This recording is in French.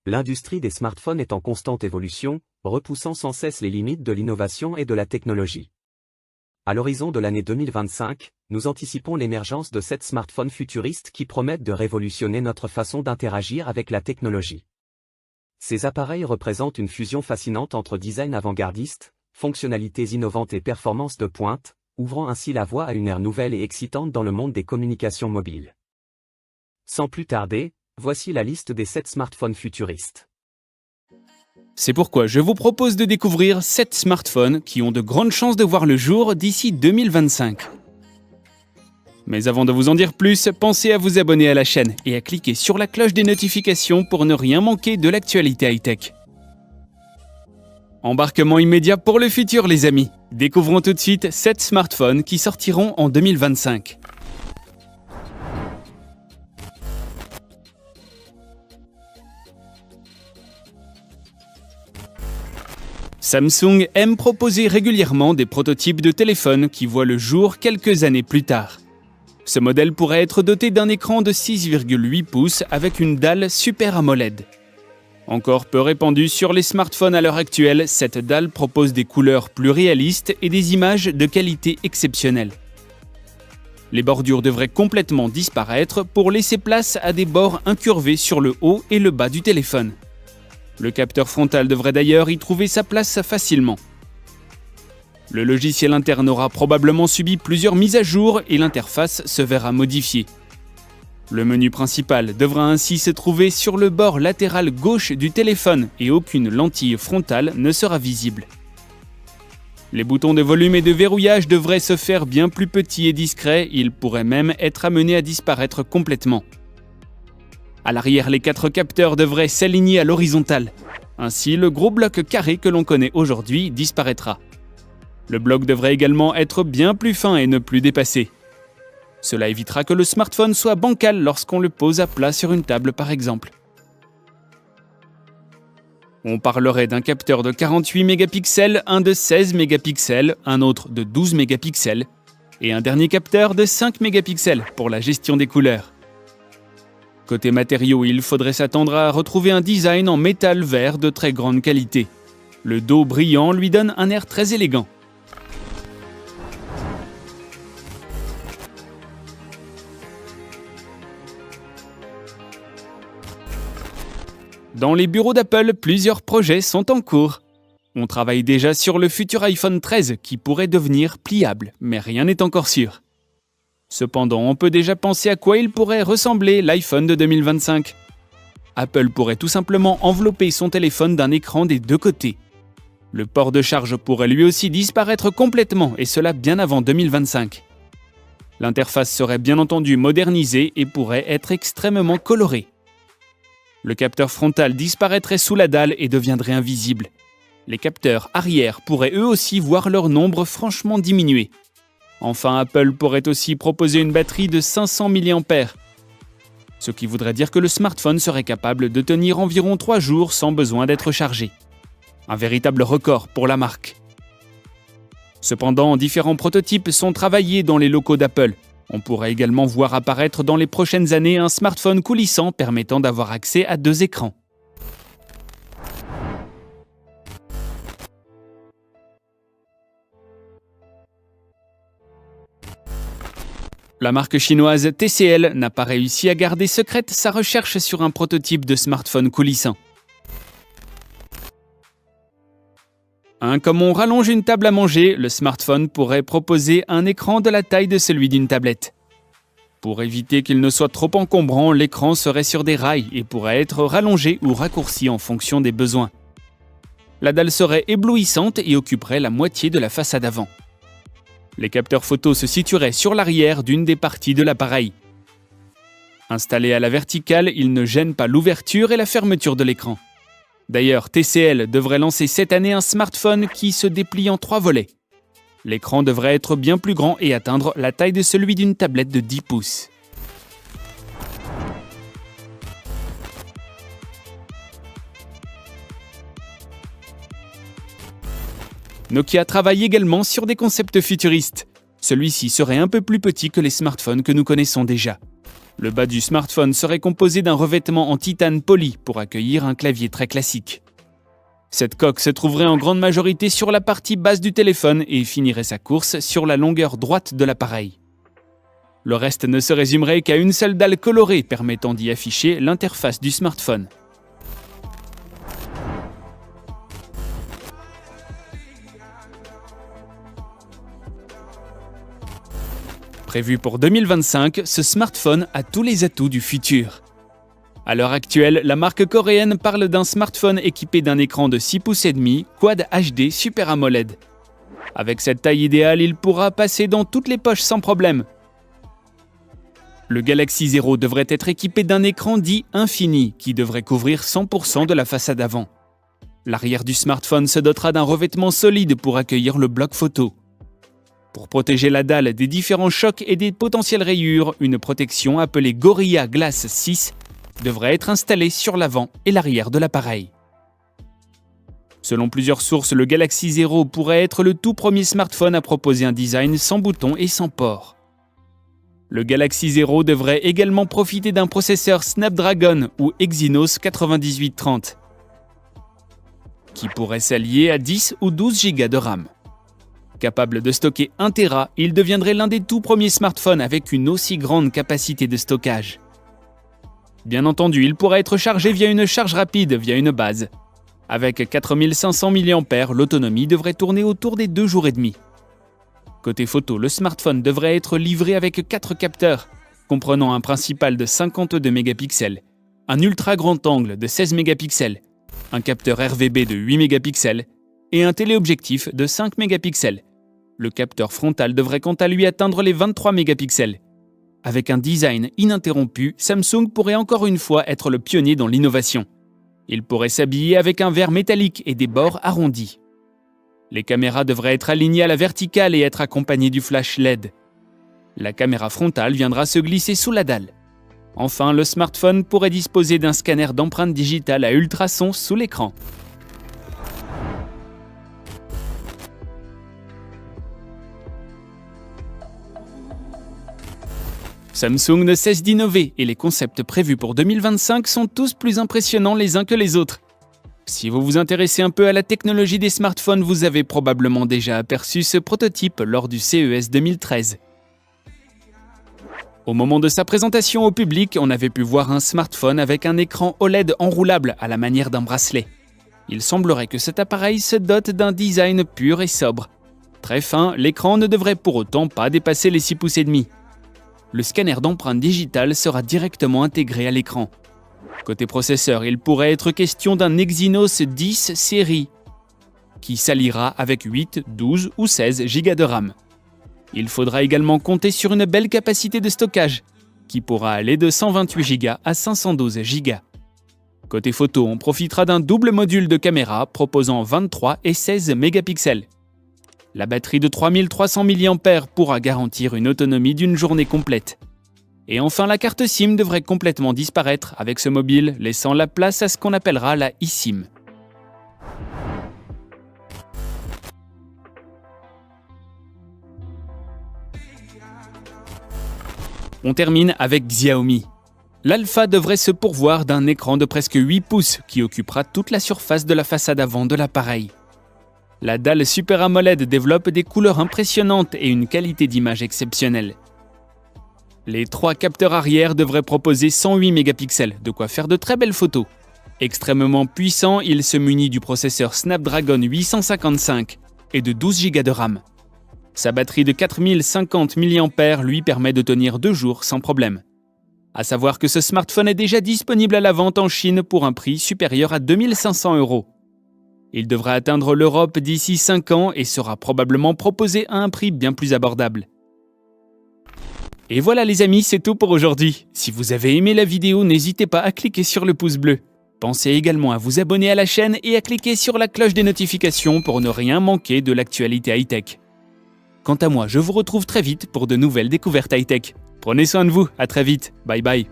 L'industrie des smartphones est en constante évolution, repoussant sans cesse les limites de l'innovation et de la technologie. À l'horizon de l'année 2025, nous anticipons l'émergence de 7 smartphones futuristes qui promettent de révolutionner notre façon d'interagir avec la technologie. Ces appareils représentent une fusion fascinante entre design avant-gardiste, fonctionnalités innovantes et performances de pointe, ouvrant ainsi la voie à une ère nouvelle et excitante dans le monde des communications mobiles. Sans plus tarder, voici la liste des 7 smartphones futuristes. C'est pourquoi je vous propose de découvrir 7 smartphones qui ont de grandes chances de voir le jour d'ici 2025. Mais avant de vous en dire plus, pensez à vous abonner à la chaîne et à cliquer sur la cloche des notifications pour ne rien manquer de l'actualité high-tech. Embarquement immédiat pour le futur les amis. Découvrons tout de suite 7 smartphones qui sortiront en 2025. Samsung aime proposer régulièrement des prototypes de téléphones qui voient le jour quelques années plus tard. Ce modèle pourrait être doté d'un écran de 6,8 pouces avec une dalle Super AMOLED. Encore peu répandue sur les smartphones à l'heure actuelle, cette dalle propose des couleurs plus réalistes et des images de qualité exceptionnelle. Les bordures devraient complètement disparaître pour laisser place à des bords incurvés sur le haut et le bas du téléphone. Le capteur frontal devrait d'ailleurs y trouver sa place facilement. Le logiciel interne aura probablement subi plusieurs mises à jour et l'interface se verra modifiée. Le menu principal devra ainsi se trouver sur le bord latéral gauche du téléphone et aucune lentille frontale ne sera visible. Les boutons de volume et de verrouillage devraient se faire bien plus petits et discrets, ils pourraient même être amenés à disparaître complètement. À l'arrière, les 4 capteurs devraient s'aligner à l'horizontale. Ainsi, le gros bloc carré que l'on connaît aujourd'hui disparaîtra. Le bloc devrait également être bien plus fin et ne plus dépassé. Cela évitera que le smartphone soit bancal lorsqu'on le pose à plat sur une table par exemple. On parlerait d'un capteur de 48 mégapixels, un de 16 mégapixels, un autre de 12 mégapixels et un dernier capteur de 5 mégapixels pour la gestion des couleurs. Côté matériaux, il faudrait s'attendre à retrouver un design en métal vert de très grande qualité. Le dos brillant lui donne un air très élégant. Dans les bureaux d'Apple, plusieurs projets sont en cours. On travaille déjà sur le futur iPhone 13 qui pourrait devenir pliable, mais rien n'est encore sûr. Cependant, on peut déjà penser à quoi il pourrait ressembler l'iPhone de 2025. Apple pourrait tout simplement envelopper son téléphone d'un écran des deux côtés. Le port de charge pourrait lui aussi disparaître complètement, et cela bien avant 2025. L'interface serait bien entendu modernisée et pourrait être extrêmement colorée. Le capteur frontal disparaîtrait sous la dalle et deviendrait invisible. Les capteurs arrière pourraient eux aussi voir leur nombre franchement diminuer. Enfin, Apple pourrait aussi proposer une batterie de 500 mAh, ce qui voudrait dire que le smartphone serait capable de tenir environ 3 jours sans besoin d'être chargé. Un véritable record pour la marque. Cependant, différents prototypes sont travaillés dans les locaux d'Apple. On pourrait également voir apparaître dans les prochaines années un smartphone coulissant permettant d'avoir accès à 2 écrans. La marque chinoise TCL n'a pas réussi à garder secrète sa recherche sur un prototype de smartphone coulissant. Comme on rallonge une table à manger, le smartphone pourrait proposer un écran de la taille de celui d'une tablette. Pour éviter qu'il ne soit trop encombrant, l'écran serait sur des rails et pourrait être rallongé ou raccourci en fonction des besoins. La dalle serait éblouissante et occuperait la moitié de la façade avant. Les capteurs photo se situeraient sur l'arrière d'une des parties de l'appareil. Installés à la verticale, ils ne gênent pas l'ouverture et la fermeture de l'écran. D'ailleurs, TCL devrait lancer cette année un smartphone qui se déplie en 3 volets. L'écran devrait être bien plus grand et atteindre la taille de celui d'une tablette de 10 pouces. Nokia travaille également sur des concepts futuristes. Celui-ci serait un peu plus petit que les smartphones que nous connaissons déjà. Le bas du smartphone serait composé d'un revêtement en titane poli pour accueillir un clavier très classique. Cette coque se trouverait en grande majorité sur la partie basse du téléphone et finirait sa course sur la longueur droite de l'appareil. Le reste ne se résumerait qu'à une seule dalle colorée permettant d'y afficher l'interface du smartphone. Prévu pour 2025, ce smartphone a tous les atouts du futur. À l'heure actuelle, la marque coréenne parle d'un smartphone équipé d'un écran de 6 pouces et demi, Quad HD Super AMOLED. Avec cette taille idéale, il pourra passer dans toutes les poches sans problème. Le Galaxy Zero devrait être équipé d'un écran dit infini, qui devrait couvrir 100% de la façade avant. L'arrière du smartphone se dotera d'un revêtement solide pour accueillir le bloc photo. Pour protéger la dalle des différents chocs et des potentielles rayures, une protection appelée Gorilla Glass 6 devrait être installée sur l'avant et l'arrière de l'appareil. Selon plusieurs sources, le Galaxy Zero pourrait être le tout premier smartphone à proposer un design sans boutons et sans port. Le Galaxy Zero devrait également profiter d'un processeur Snapdragon ou Exynos 9830, qui pourrait s'allier à 10 ou 12 Go de RAM. Capable de stocker 1 Tera, il deviendrait l'un des tout premiers smartphones avec une aussi grande capacité de stockage. Bien entendu, il pourra être chargé via une charge rapide, via une base. Avec 4500 mAh, l'autonomie devrait tourner autour des 2 jours et demi. Côté photo, le smartphone devrait être livré avec 4 capteurs, comprenant un principal de 52 mégapixels, un ultra grand angle de 16 mégapixels, un capteur RVB de 8 mégapixels et un téléobjectif de 5 mégapixels. Le capteur frontal devrait quant à lui atteindre les 23 mégapixels. Avec un design ininterrompu, Samsung pourrait encore une fois être le pionnier dans l'innovation. Il pourrait s'habiller avec un verre métallique et des bords arrondis. Les caméras devraient être alignées à la verticale et être accompagnées du flash LED. La caméra frontale viendra se glisser sous la dalle. Enfin, le smartphone pourrait disposer d'un scanner d'empreintes digitales à ultrasons sous l'écran. Samsung ne cesse d'innover et les concepts prévus pour 2025 sont tous plus impressionnants les uns que les autres. Si vous vous intéressez un peu à la technologie des smartphones, vous avez probablement déjà aperçu ce prototype lors du CES 2013. Au moment de sa présentation au public, on avait pu voir un smartphone avec un écran OLED enroulable à la manière d'un bracelet. Il semblerait que cet appareil se dote d'un design pur et sobre. Très fin, l'écran ne devrait pour autant pas dépasser les 6 pouces et demi. Le scanner d'empreintes digitales sera directement intégré à l'écran. Côté processeur, il pourrait être question d'un Exynos 10 série, qui s'alliera avec 8, 12 ou 16 Go de RAM. Il faudra également compter sur une belle capacité de stockage, qui pourra aller de 128 Go à 512 Go. Côté photo, on profitera d'un double module de caméra proposant 23 et 16 mégapixels. La batterie de 3300 mAh pourra garantir une autonomie d'une journée complète. Et enfin, la carte SIM devrait complètement disparaître avec ce mobile, laissant la place à ce qu'on appellera la eSIM. On termine avec Xiaomi. L'Alpha devrait se pourvoir d'un écran de presque 8 pouces qui occupera toute la surface de la façade avant de l'appareil. La dalle Super AMOLED développe des couleurs impressionnantes et une qualité d'image exceptionnelle. Les 3 capteurs arrière devraient proposer 108 mégapixels, de quoi faire de très belles photos. Extrêmement puissant, il se munit du processeur Snapdragon 855 et de 12 Go de RAM. Sa batterie de 4050 mAh lui permet de tenir 2 jours sans problème. À savoir que ce smartphone est déjà disponible à la vente en Chine pour un prix supérieur à 2500 €. Il devrait atteindre l'Europe d'ici 5 ans et sera probablement proposé à un prix bien plus abordable. Et voilà les amis, c'est tout pour aujourd'hui. Si vous avez aimé la vidéo, n'hésitez pas à cliquer sur le pouce bleu. Pensez également à vous abonner à la chaîne et à cliquer sur la cloche des notifications pour ne rien manquer de l'actualité high-tech. Quant à moi, je vous retrouve très vite pour de nouvelles découvertes high-tech. Prenez soin de vous, à très vite, bye bye.